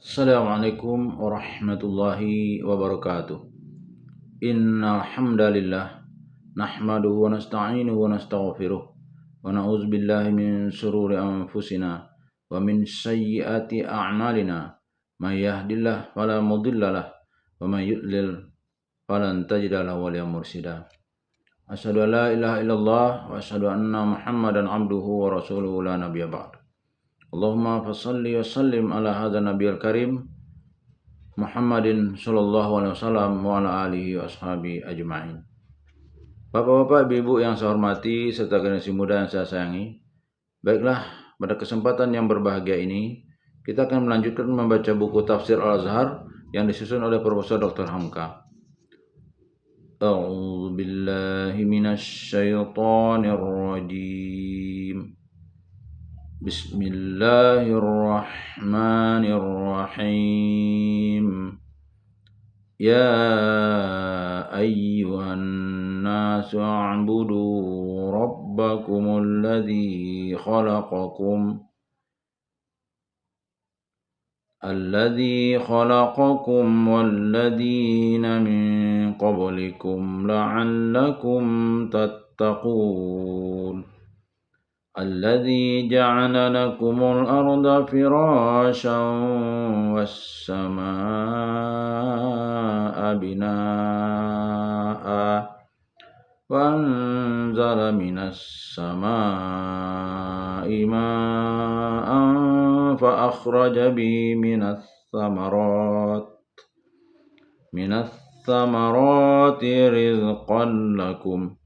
Assalamualaikum warahmatullahi wabarakatuh. Innal hamdalillah nahmaduhu wa nasta'inuhu wa nastaghfiruh wa na'udzu billahi min shururi anfusina wa min sayyiati a'malina. May yahdihillahu fala mudhillalah wa may yudlil falan tajida lahu waliyyan mursyida. Asyhadu an la ilaha illallah wa asyhadu anna Muhammadan abduhu wa rasuluhu la nabiyya ba'd. Allahumma fassalli wa sallim ala hadzal nabiyil karim Muhammadin sallallahu alaihi wasallam wa ala alihi wa ashabihi ajma'in. Bapak-bapak, ibu-ibu yang saya hormati serta generasi muda yang saya sayangi, baiklah, pada kesempatan yang berbahagia ini kita akan melanjutkan membaca buku Tafsir Al-Azhar yang disusun oleh Profesor Dr. Hamka. A'udzu billahi minasy syaithanir rajim. Bismillahirrahmanirrahim. Ya ayyuhan nasu a'budu rabbakumul ladzi khalaqakum walladzina min qablikum la'allakum tattaqun. الذي جعل لكم الأرض فراشا والسماء بناء وأنزل من السماء ماء فأخرج به من الثمرات رزقا لكم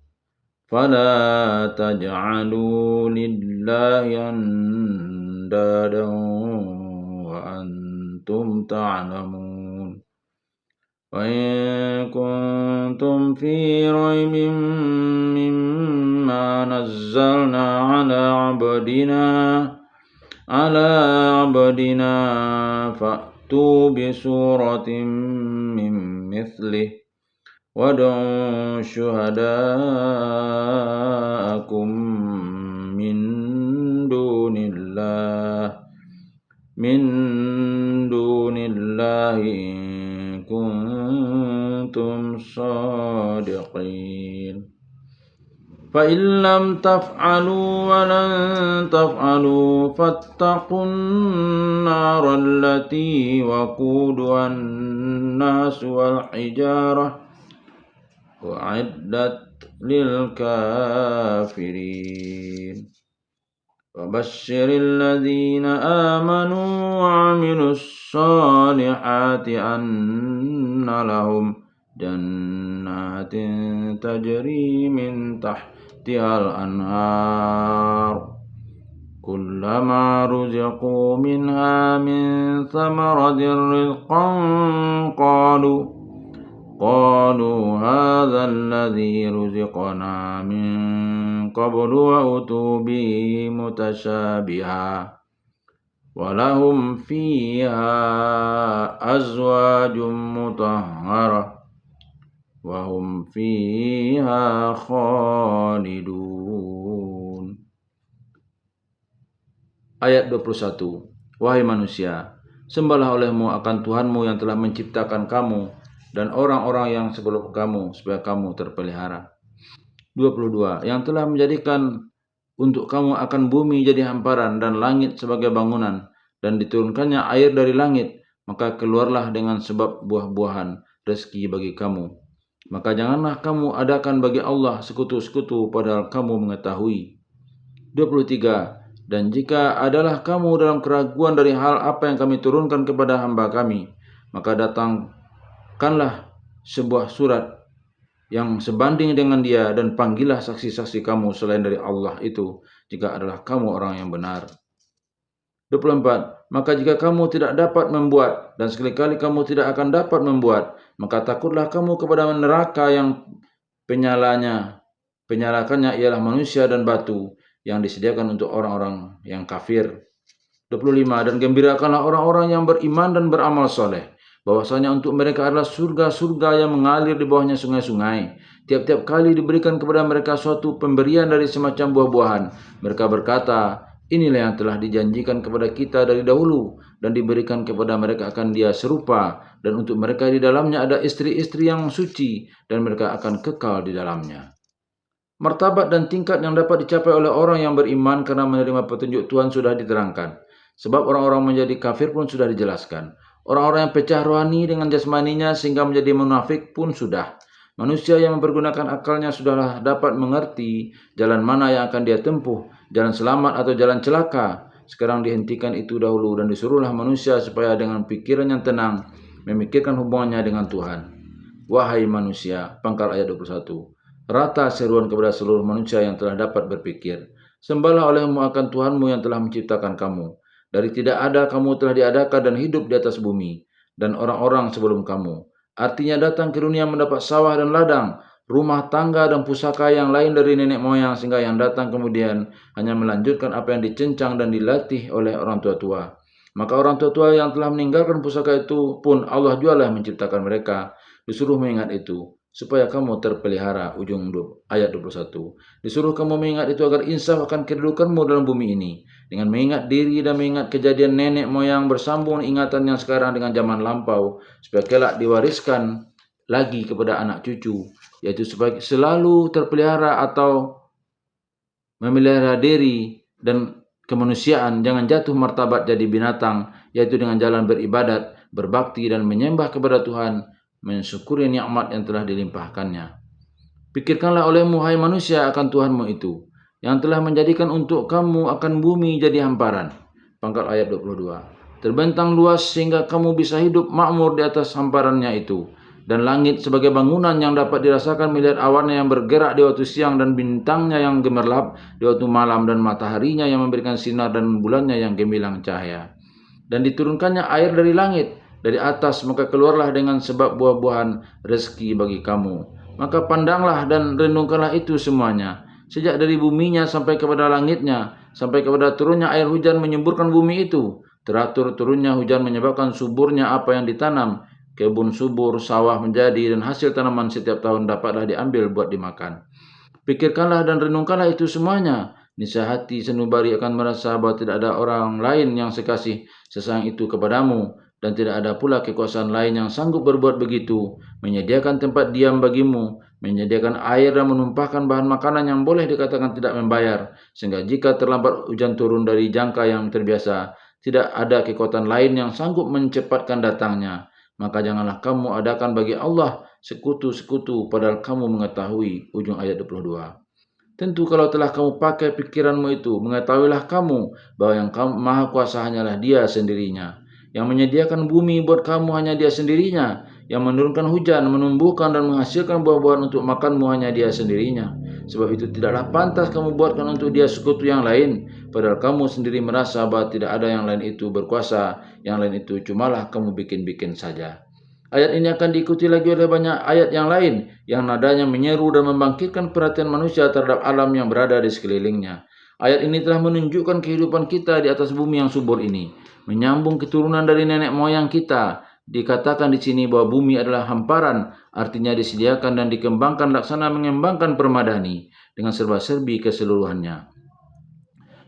فلا تجعلوا لله أندادا وأنتم تعلمون وإن كنتم في ريب مما نزلنا على عبدنا فأتوا بسورة من مثله وادعوا شهداءكم من دون الله إن كنتم صادقين فإن لم تفعلوا ولن تفعلوا فاتقوا النار التي وقودها الناس والحجارة وأعدت للكافرين وبشر الذين آمنوا وعملوا الصالحات أن لهم جنات تجري من تحتها الأنهار كلما رزقوا منها من ثمرة رزقا قالوا هذا الذي رزقنا من قبل وأتوا به متشابها ولهم فيها أزواج مطهرة وهم فيها خالدون. Ayat 21. Wahai manusia, sembahlah olehmu akan Tuhanmu yang telah menciptakan kamu dan orang-orang yang sebelum kamu supaya kamu terpelihara. 22. Yang telah menjadikan untuk kamu akan bumi jadi hamparan dan langit sebagai bangunan dan diturunkannya air dari langit, maka keluarlah dengan sebab buah-buahan rezeki bagi kamu. Maka janganlah kamu adakan bagi Allah sekutu-sekutu padahal kamu mengetahui. 23. Dan jika adalah kamu dalam keraguan dari hal apa yang kami turunkan kepada hamba kami, maka datangkanlah sebuah surat yang sebanding dengan dia dan panggillah saksi-saksi kamu selain dari Allah itu jika adalah kamu orang yang benar. 24. Maka jika kamu tidak dapat membuat dan sekali-kali kamu tidak akan dapat membuat, maka takutlah kamu kepada neraka yang penyalakannya ialah manusia dan batu yang disediakan untuk orang-orang yang kafir. 25. Dan gembirakanlah orang-orang yang beriman dan beramal soleh, bahwasanya untuk mereka adalah surga-surga yang mengalir di bawahnya sungai-sungai. Tiap-tiap kali diberikan kepada mereka suatu pemberian dari semacam buah-buahan, mereka berkata, Inilah yang telah dijanjikan kepada kita dari dahulu dan diberikan kepada mereka akan Dia serupa, dan untuk mereka di dalamnya ada istri-istri yang suci dan mereka akan kekal di dalamnya. Martabat dan tingkat yang dapat dicapai oleh orang yang beriman karena menerima petunjuk Tuhan sudah diterangkan. Sebab orang-orang menjadi kafir pun sudah dijelaskan. Orang-orang yang pecah rohani dengan jasmaninya sehingga menjadi munafik pun sudah. Manusia yang mempergunakan akalnya sudahlah dapat mengerti jalan mana yang akan dia tempuh, jalan selamat atau jalan celaka. Sekarang dihentikan itu dahulu dan disuruhlah manusia supaya dengan pikiran yang tenang memikirkan hubungannya dengan Tuhan. Wahai manusia, pangkal ayat 21. Rata seruan kepada seluruh manusia yang telah dapat berpikir. Sembahlah olehmu akan Tuhanmu yang telah menciptakan kamu. Dari tidak ada kamu telah diadakan dan hidup di atas bumi, dan orang-orang sebelum kamu. Artinya datang ke dunia mendapat sawah dan ladang, rumah tangga dan pusaka yang lain dari nenek moyang, sehingga yang datang kemudian hanya melanjutkan apa yang dicencang dan dilatih oleh orang tua-tua. Maka orang tua-tua yang telah meninggalkan pusaka itu pun Allah jualah menciptakan mereka. Disuruh mengingat itu supaya kamu terpelihara. Ujung ayat 21. Disuruh kamu mengingat itu agar insaf akan kedudukanmu dalam bumi ini. Dengan mengingat diri dan mengingat kejadian nenek moyang bersambung ingatan yang sekarang dengan zaman lampau, supaya kelak diwariskan lagi kepada anak cucu, yaitu sebagai selalu terpelihara atau memelihara diri dan kemanusiaan, jangan jatuh martabat jadi binatang, yaitu dengan jalan beribadat, berbakti dan menyembah kepada Tuhan, mensyukuri nikmat yang telah dilimpahkannya. Pikirkanlah olehmu hai manusia akan Tuhanmu itu, yang telah menjadikan untuk kamu akan bumi jadi hamparan. Pangkal ayat 22. Terbentang luas sehingga kamu bisa hidup makmur di atas hamparannya itu, dan langit sebagai bangunan yang dapat dirasakan melihat awannya yang bergerak di waktu siang dan bintangnya yang gemerlap di waktu malam dan mataharinya yang memberikan sinar dan bulannya yang gemilang cahaya. Dan diturunkannya air dari langit, dari atas, maka keluarlah dengan sebab buah-buahan rezeki bagi kamu. Maka pandanglah dan renungkanlah itu semuanya, sejak dari buminya sampai kepada langitnya, sampai kepada turunnya air hujan menyuburkan bumi itu. Teratur turunnya hujan menyebabkan suburnya apa yang ditanam, kebun subur, sawah menjadi, dan hasil tanaman setiap tahun dapatlah diambil buat dimakan. Pikirkanlah dan renungkanlah itu semuanya. Niscaya hati sanubari akan merasa bahwa tidak ada orang lain yang sekasih sesayang itu kepadamu, dan tidak ada pula kekuasaan lain yang sanggup berbuat begitu, menyediakan tempat diam bagimu, menyediakan air dan menumpahkan bahan makanan yang boleh dikatakan tidak membayar, sehingga jika terlambat hujan turun dari jangka yang terbiasa, tidak ada kekuatan lain yang sanggup mencepatkan datangnya. Maka janganlah kamu adakan bagi Allah sekutu-sekutu padahal kamu mengetahui. Ujung ayat 22. Tentu kalau telah kamu pakai pikiranmu itu, mengetahuilah kamu bahwa yang maha kuasa hanyalah Dia sendirinya. Yang menyediakan bumi buat kamu hanya Dia sendirinya. Yang menurunkan hujan, menumbuhkan dan menghasilkan buah-buahan untuk makanmu hanya Dia sendirinya. Sebab itu tidaklah pantas kamu buatkan untuk Dia sekutu yang lain, padahal kamu sendiri merasa bahwa tidak ada yang lain itu berkuasa, yang lain itu cumalah kamu bikin-bikin saja. Ayat ini akan diikuti lagi oleh banyak ayat yang lain yang nadanya menyeru dan membangkitkan perhatian manusia terhadap alam yang berada di sekelilingnya. Ayat ini telah menunjukkan kehidupan kita di atas bumi yang subur ini, menyambung keturunan dari nenek moyang kita. Dikatakan di sini bahwa bumi adalah hamparan, artinya disediakan dan dikembangkan laksana mengembangkan permadani dengan serba-serbi keseluruhannya.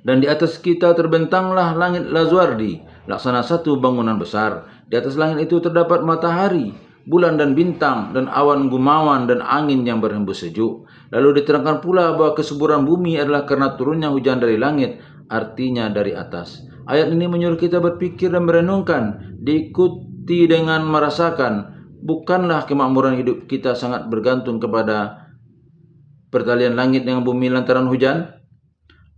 Dan di atas kita terbentanglah langit Lazwardi, laksana satu bangunan besar. Di atas langit itu terdapat matahari, bulan dan bintang, dan awan gumawan dan angin yang berhembus sejuk. Lalu diterangkan pula bahwa kesuburan bumi adalah karena turunnya hujan dari langit, artinya dari atas. Ayat ini menyuruh kita berpikir dan merenungkan, diikuti dengan merasakan, bukanlah kemakmuran hidup kita sangat bergantung kepada pertalian langit dengan bumi lantaran hujan?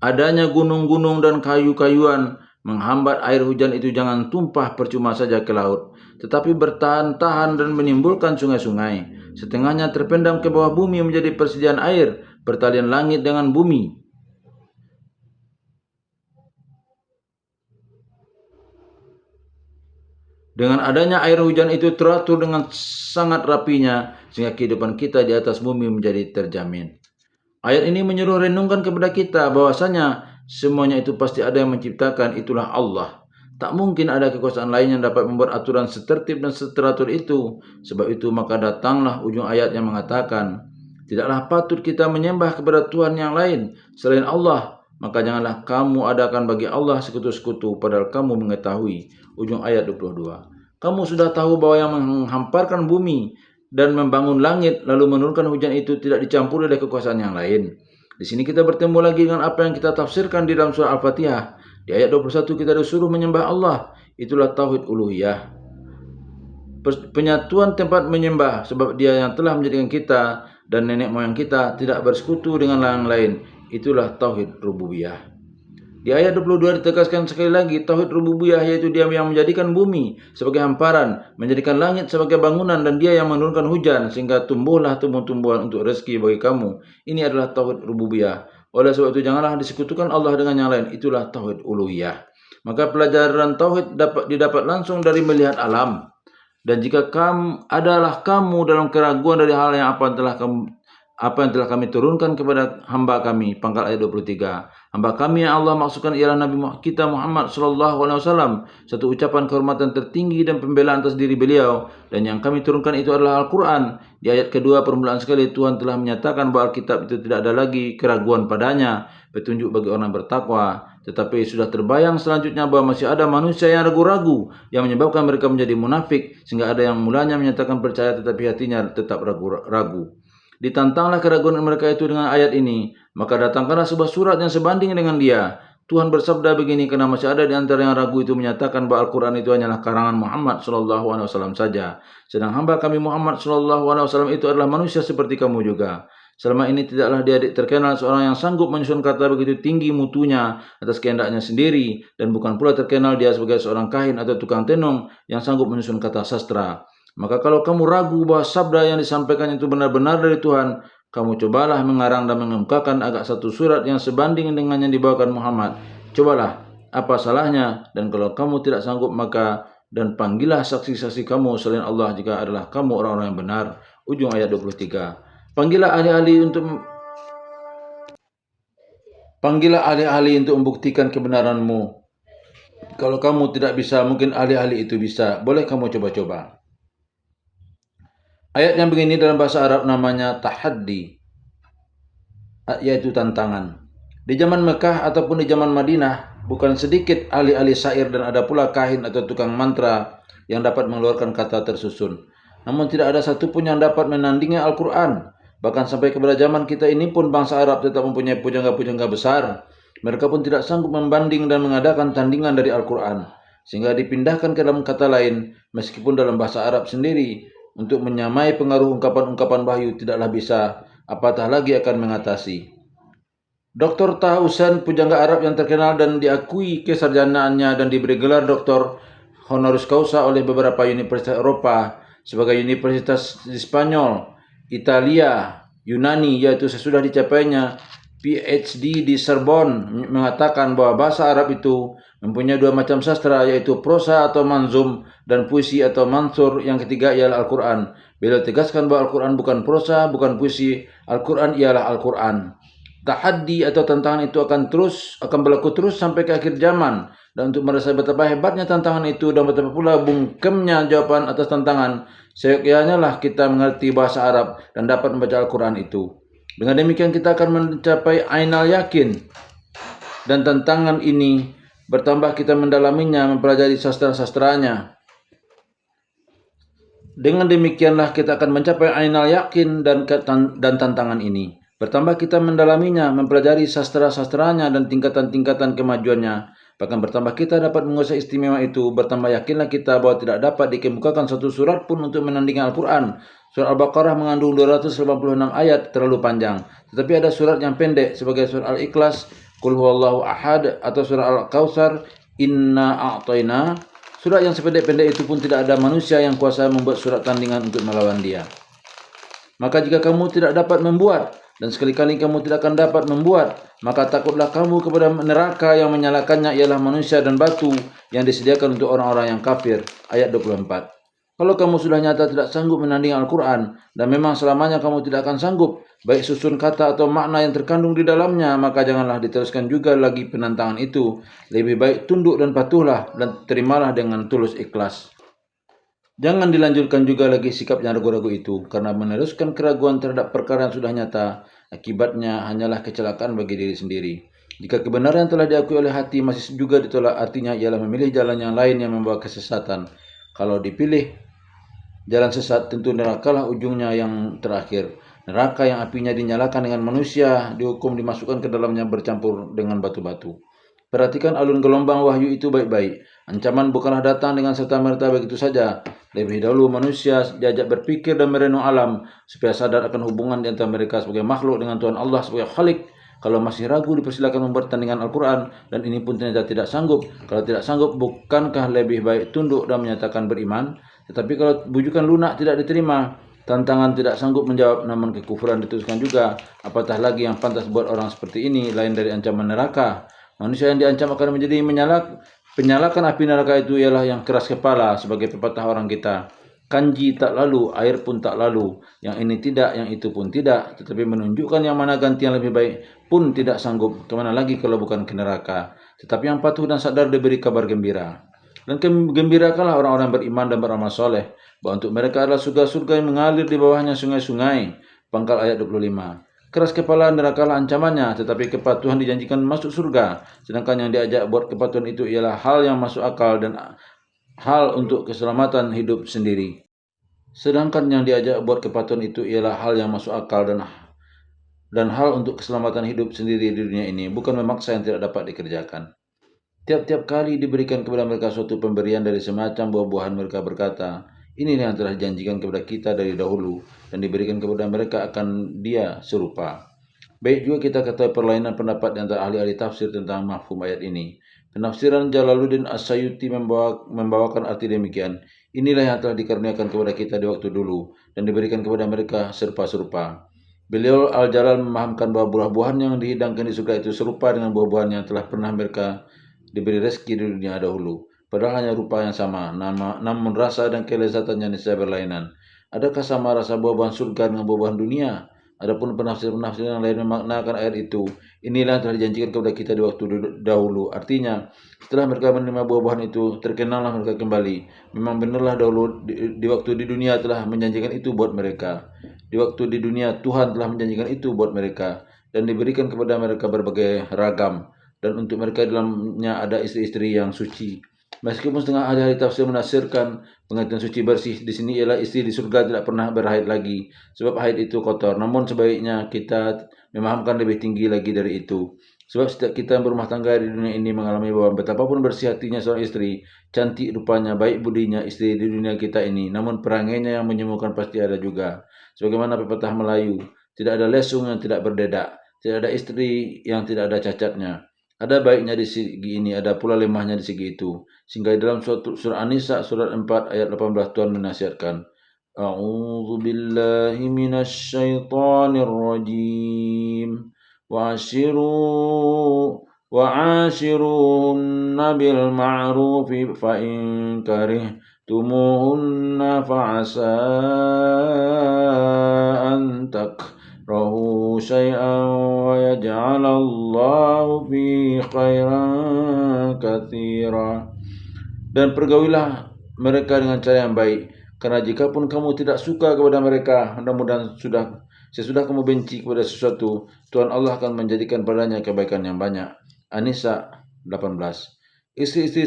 Adanya gunung-gunung dan kayu-kayuan menghambat air hujan itu jangan tumpah percuma saja ke laut, tetapi bertahan-tahan dan menimbulkan sungai-sungai. Setengahnya terpendam ke bawah bumi menjadi persediaan air, pertalian langit dengan bumi. Dengan adanya air hujan itu teratur dengan sangat rapinya, sehingga kehidupan kita di atas bumi menjadi terjamin. Ayat ini menyuruh renungkan kepada kita bahwasanya semuanya itu pasti ada yang menciptakan, itulah Allah. Tak mungkin ada kekuasaan lain yang dapat membuat aturan setertib dan seteratur itu. Sebab itu maka datanglah ujung ayat yang mengatakan, tidaklah patut kita menyembah kepada Tuhan yang lain selain Allah, maka janganlah kamu adakan bagi Allah sekutu-sekutu padahal kamu mengetahui. Ujung ayat 22. Kamu sudah tahu bahwa yang menghamparkan bumi dan membangun langit lalu menurunkan hujan itu tidak dicampuri oleh kekuasaan yang lain. Di sini kita bertemu lagi dengan apa yang kita tafsirkan di dalam surah Al-Fatihah. Di ayat 21 kita disuruh menyembah Allah. Itulah tauhid uluhiyah. Penyatuan tempat menyembah, sebab Dia yang telah menjadikan kita dan nenek moyang kita tidak bersekutu dengan yang lain. Itulah tauhid rububiyah. Di ayat 22 ditegaskan sekali lagi tauhid rububiyah, yaitu Dia yang menjadikan bumi sebagai hamparan, menjadikan langit sebagai bangunan, dan Dia yang menurunkan hujan sehingga tumbuhlah tumbuh-tumbuhan untuk rezeki bagi kamu. Ini adalah tauhid rububiyah. Oleh sebab itu janganlah disekutukan Allah dengan yang lain. Itulah tauhid uluhiyah. Maka pelajaran tauhid didapat langsung dari melihat alam. Dan jika kamu dalam keraguan dari hal yang apa yang telah kami turunkan kepada hamba kami, pangkal ayat 23. Hamba kami yang Allah maksudkan ialah Nabi kita Muhammad SAW, satu ucapan kehormatan tertinggi dan pembelaan atas diri beliau, dan yang kami turunkan itu adalah Al-Quran. Di ayat kedua permulaan sekali Tuhan telah menyatakan bahwa Alkitab itu tidak ada lagi keraguan padanya, petunjuk bagi orang bertakwa. Tetapi sudah terbayang selanjutnya bahwa masih ada manusia yang ragu-ragu, yang menyebabkan mereka menjadi munafik, sehingga ada yang mulanya menyatakan percaya tetapi hatinya tetap ragu-ragu. Ditantanglah keraguan mereka itu dengan ayat ini, maka datangkanlah sebuah surat yang sebanding dengan dia. Tuhan bersabda begini, karena masih ada di antara yang ragu itu menyatakan bahwa Al-Quran itu hanyalah karangan Muhammad SAW saja. Sedang hamba kami Muhammad SAW itu adalah manusia seperti kamu juga. Selama ini tidaklah dia terkenal seorang yang sanggup menyusun kata begitu tinggi mutunya atas kehendaknya sendiri, dan bukan pula terkenal dia sebagai seorang kahin atau tukang tenung yang sanggup menyusun kata sastra. Maka kalau kamu ragu bahwa sabda yang disampaikan itu benar-benar dari Tuhan, kamu cobalah mengarang dan mengemukakan agak satu surat yang sebanding dengan yang dibawakan Muhammad. Cobalah, apa salahnya? Dan kalau kamu tidak sanggup, maka dan panggillah saksi-saksi kamu selain Allah jika adalah kamu orang-orang yang benar. Ujung ayat 23. Panggillah ahli-ahli untuk membuktikan kebenaranmu. Kalau kamu tidak bisa, mungkin ahli-ahli itu bisa. Boleh kamu coba-coba. Ayat yang begini dalam bahasa Arab namanya tahaddi, yaitu tantangan. Di zaman Mekah ataupun di zaman Madinah, bukan sedikit ahli-ahli syair dan ada pula kahin atau tukang mantra yang dapat mengeluarkan kata tersusun. Namun tidak ada satupun yang dapat menandingi Al-Quran. Bahkan sampai kepada zaman kita ini pun bangsa Arab tetap mempunyai pujangga-pujangga besar. Mereka pun tidak sanggup membanding dan mengadakan tandingan dari Al-Quran, sehingga dipindahkan ke dalam kata lain, meskipun dalam bahasa Arab sendiri, untuk menyamai pengaruh ungkapan-ungkapan wahyu tidaklah bisa, apatah lagi akan mengatasi. Dr. Taha Hussein, pujangga Arab yang terkenal dan diakui kesarjanaannya dan diberi gelar Dr. Honoris Causa oleh beberapa universitas Eropa sebagai universitas di Spanyol, Italia, Yunani, yaitu sesudah dicapainya PhD di Sorbonne, mengatakan bahwa bahasa Arab itu mempunyai dua macam sastra, yaitu prosa atau manzum dan puisi atau mansur. Yang ketiga ialah Al-Quran. Beliau tegaskan bahwa Al-Quran bukan prosa, bukan puisi. Al-Quran ialah Al-Quran. Tahaddi atau tantangan itu akan berlaku terus sampai ke akhir zaman. Dan untuk merasa betapa hebatnya tantangan itu dan betapa pula bungkemnya jawaban atas tantangan, seyogyanya lah kita mengerti bahasa Arab dan dapat membaca Al-Quran itu. Dengan demikian kita akan mencapai ainal yakin. Dan tantangan ini bertambah kita mendalaminya, mempelajari sastra-sastranya. Dengan demikianlah kita akan mencapai ainal yakin dan tantangan ini. Bertambah kita mendalaminya, mempelajari sastra-sastranya dan tingkatan-tingkatan kemajuannya. Bahkan bertambah kita dapat menguasai istimewa itu, bertambah yakinlah kita bahwa tidak dapat dikemukakan satu surat pun untuk menandingi Al-Quran. Surah Al-Baqarah mengandung 286 ayat, terlalu panjang. Tetapi ada surat yang pendek sebagai surah Al-Ikhlas, Qul huwallahu ahad, atau surah Al-Kautsar, Inna a'tayna. Surat yang sependek-pendek itu pun tidak ada manusia yang kuasa membuat surat tandingan untuk melawan dia. Maka jika kamu tidak dapat membuat, dan sekali-kali kamu tidak akan dapat membuat, maka takutlah kamu kepada neraka yang menyalakannya ialah manusia dan batu yang disediakan untuk orang-orang yang kafir. Ayat 24. Kalau kamu sudah nyata tidak sanggup menandingi Al-Quran, dan memang selamanya kamu tidak akan sanggup, baik susun kata atau makna yang terkandung di dalamnya, maka janganlah diteruskan juga lagi penantangan itu. Lebih baik tunduk dan patuhlah, dan terimalah dengan tulus ikhlas. Jangan dilanjutkan juga lagi sikap yang ragu-ragu itu, karena meneruskan keraguan terhadap perkara yang sudah nyata, akibatnya hanyalah kecelakaan bagi diri sendiri. Jika kebenaran telah diakui oleh hati masih juga ditolak, artinya ialah memilih jalan yang lain yang membawa kesesatan. Kalau dipilih jalan sesat, tentu nerakalah ujungnya yang terakhir. Neraka yang apinya dinyalakan dengan manusia, dihukum dimasukkan ke dalamnya bercampur dengan batu-batu. Perhatikan alun gelombang wahyu itu baik-baik. Ancaman bukanlah datang dengan serta-merta begitu saja. Lebih dahulu manusia diajak berpikir dan merenung alam, supaya sadar akan hubungan di antara mereka sebagai makhluk dengan Tuhan Allah sebagai Khalik. Kalau masih ragu, dipersilakan membuat tandingan Al-Quran, dan ini pun ternyata tidak sanggup. Kalau tidak sanggup, bukankah lebih baik tunduk dan menyatakan beriman? Tetapi kalau bujukan lunak tidak diterima, tantangan tidak sanggup menjawab, namun kekufuran diteruskan juga. Apatah lagi yang pantas buat orang seperti ini, lain dari ancaman neraka? Manusia yang diancam akan menjadi penyalakan api neraka itu ialah yang keras kepala, sebagai pepatah orang kita. Kanji tak lalu, air pun tak lalu. Yang ini tidak, yang itu pun tidak. Tetapi menunjukkan yang mana ganti yang lebih baik pun tidak sanggup. Kemana lagi kalau bukan ke neraka? Tetapi yang patuh dan sadar diberi kabar gembira. Dan gembirakanlah orang-orang beriman dan beramal soleh, bahwa untuk mereka adalah surga-surga yang mengalir di bawahnya sungai-sungai. Pangkal ayat 25. Keras kepala nerakalah ancamannya, tetapi kepatuhan dijanjikan masuk surga. Sedangkan yang diajak buat kepatuhan itu ialah hal yang masuk akal dan hal untuk keselamatan hidup sendiri. Sedangkan yang diajak buat kepatuhan itu ialah hal yang masuk akal dan hal untuk keselamatan hidup sendiri di dunia ini, bukan memaksa yang tidak dapat dikerjakan. Tiap-tiap kali diberikan kepada mereka suatu pemberian dari semacam buah-buahan, mereka berkata, inilah yang telah dijanjikan kepada kita dari dahulu, dan diberikan kepada mereka akan dia serupa. Baik juga kita ketahui perlainan pendapat di antara ahli-ahli tafsir tentang mafhum ayat ini. Penafsiran Jalaluddin As-Sayuti membawakan arti demikian. Inilah yang telah dikaruniakan kepada kita di waktu dulu, dan diberikan kepada mereka serupa-serupa. Beliau Al-Jalal memahamkan bahwa buah-buahan yang dihidangkan di surga itu serupa dengan buah-buahan yang telah pernah mereka diberi rezeki di dunia dahulu. Padahal hanya rupa yang sama, namun rasa dan kelezatannya niscaya berlainan. Adakah sama rasa buah-buahan surga dengan buah-buahan dunia? Adapun penafsir-penafsir yang lain memaknakan ayat itu, inilah yang telah dijanjikan kepada kita di waktu dahulu. Artinya, setelah mereka menerima buah-buahan itu, terkenallah mereka kembali. Memang benarlah dahulu di waktu di dunia telah menjanjikan itu buat mereka. Di waktu di dunia Tuhan telah menjanjikan itu buat mereka, dan diberikan kepada mereka berbagai ragam, dan untuk mereka dalamnya ada istri-istri yang suci. Meskipun setengah ahli tafsir menafsirkan pengertian suci bersih di sini ialah istri di surga tidak pernah berhaid lagi, sebab haid itu kotor. Namun sebaiknya kita memahamkan lebih tinggi lagi dari itu. Sebab setiap kita yang berumah tangga di dunia ini mengalami bahwa betapapun bersih hatinya seorang istri, cantik rupanya, baik budinya istri di dunia kita ini, namun perangainya yang menyembuhkan pasti ada juga. Sebagaimana pepatah Melayu, tidak ada lesung yang tidak berdedak, tidak ada istri yang tidak ada cacatnya. Ada baiknya di segi ini, ada pula lemahnya di segi itu. Sehingga dalam surah An-Nisa surat 4 ayat 18 Tuhan menasihatkan, A'udzu billahi minasy syaithanir rajim. Wa'ashiruhunna bil ma'rufi fa in karihtumuhunna fa'asa an takrahu syai'an wa yaj'alallahu fi khairan katsira. Dan pergaulilah mereka dengan cara yang baik, karena jikapun kamu tidak suka kepada mereka, mudah-mudahan sesudah kamu benci kepada sesuatu, Tuhan Allah akan menjadikan padanya kebaikan yang banyak. An-Nisa 18. Istri-istri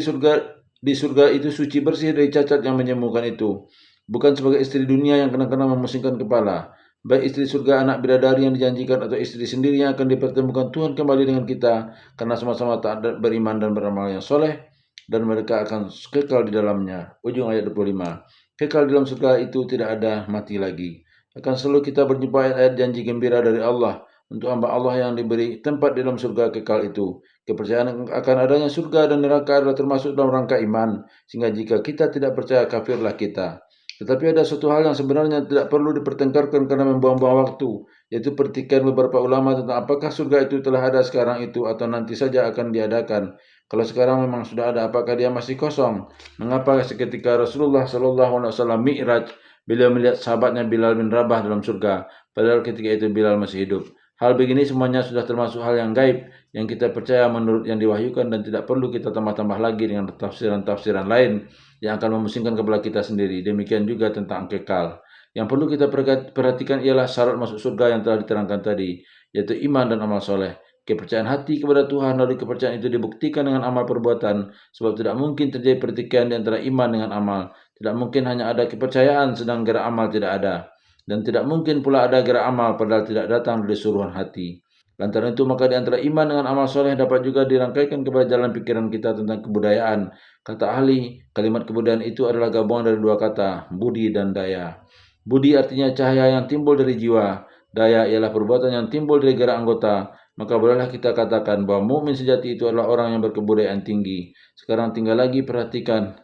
di surga itu suci bersih dari cacat yang menyembuhkan itu, bukan sebagai istri dunia yang kadang-kadang memusingkan kepala. Baik istri surga anak bidadari yang dijanjikan atau istri sendiri yang akan dipertemukan Tuhan kembali dengan kita, karena sama-sama taat beriman dan beramal yang soleh, dan mereka akan kekal di dalamnya. Ujung ayat 25. Kekal di dalam surga itu tidak ada mati lagi. Akan selalu kita berjumpa ayat-ayat janji gembira dari Allah untuk hamba Allah yang diberi tempat di dalam surga kekal itu. Kepercayaan akan adanya surga dan neraka adalah termasuk dalam rangka iman, sehingga jika kita tidak percaya, kafirlah kita. Tetapi ada suatu hal yang sebenarnya tidak perlu dipertengkarkan karena membuang-buang waktu, yaitu pertikaian beberapa ulama tentang apakah surga itu telah ada sekarang itu atau nanti saja akan diadakan. Kalau sekarang memang sudah ada, apakah dia masih kosong? Mengapa seketika Rasulullah SAW Mi'raj, beliau melihat sahabatnya Bilal bin Rabah dalam surga, padahal ketika itu Bilal masih hidup? Hal begini semuanya sudah termasuk hal yang gaib, yang kita percaya menurut yang diwahyukan, dan tidak perlu kita tambah-tambah lagi dengan tafsiran-tafsiran lain yang akan memusingkan kepala kita sendiri. Demikian juga tentang kekal. Yang perlu kita perhatikan ialah syarat masuk surga yang telah diterangkan tadi, yaitu iman dan amal soleh. kepercayaan hati kepada Tuhan, lalu kepercayaan itu dibuktikan dengan amal perbuatan, sebab tidak mungkin terjadi pertikaian di antara iman dengan amal. Tidak mungkin hanya ada kepercayaan sedang gerak amal tidak ada, dan tidak mungkin pula ada gerak amal padahal tidak datang dari suruhan hati. Lantaran itu maka di antara iman dengan amal soleh dapat juga dirangkaikan kepada jalan pikiran kita tentang kebudayaan. Kata ahli, kalimat kebudayaan itu adalah gabungan dari dua kata, budi dan daya. Budi artinya cahaya yang timbul dari jiwa, daya ialah perbuatan yang timbul dari gerak anggota. Maka bolehlah kita katakan bahwa mukmin sejati itu adalah orang yang berkebudayaan tinggi. Sekarang tinggal lagi perhatian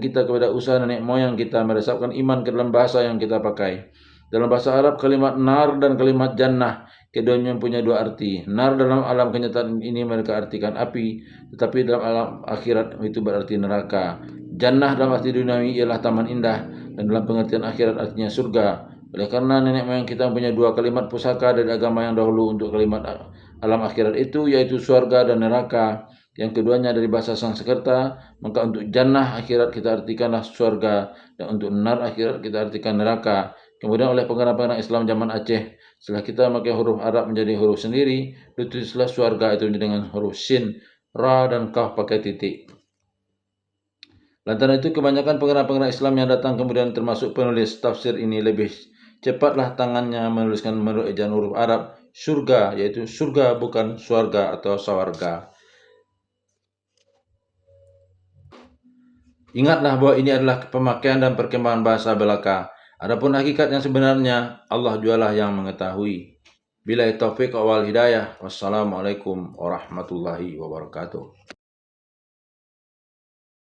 kita kepada usaha nenek moyang kita meresapkan iman ke dalam bahasa yang kita pakai. Dalam bahasa Arab, kalimat nar dan kalimat jannah keduanya punya dua arti. Nar dalam alam kenyataan ini mereka artikan api, tetapi dalam alam akhirat itu berarti neraka. Jannah dalam arti duniawi ialah taman indah, dan dalam pengertian akhirat artinya surga. Oleh karena nenek moyang kita punya dua kalimat pusaka dari agama yang dahulu untuk kalimat alam akhirat itu, yaitu surga dan neraka. Yang keduanya dari bahasa Sanskerta, maka untuk jannah akhirat kita artikanlah surga, dan untuk nar akhirat kita artikan neraka. Kemudian oleh pengarang-pengarang Islam zaman Aceh, setelah kita memakai huruf Arab menjadi huruf sendiri, ditulislah surga itu dengan huruf sin, ra, dan kaf pakai titik. Lantaran itu kebanyakan pengarang-pengarang Islam yang datang kemudian termasuk penulis tafsir ini lebih cepatlah tangannya menuliskan menurut ejaan huruf Arab surga, yaitu surga bukan suarga atau sawarga. Ingatlah bahwa ini adalah pemakaian dan perkembangan bahasa belaka. Adapun hakikat yang sebenarnya, Allah jualah yang mengetahui. Billahi taufiq wal hidayah. Wassalamualaikum warahmatullahi wabarakatuh.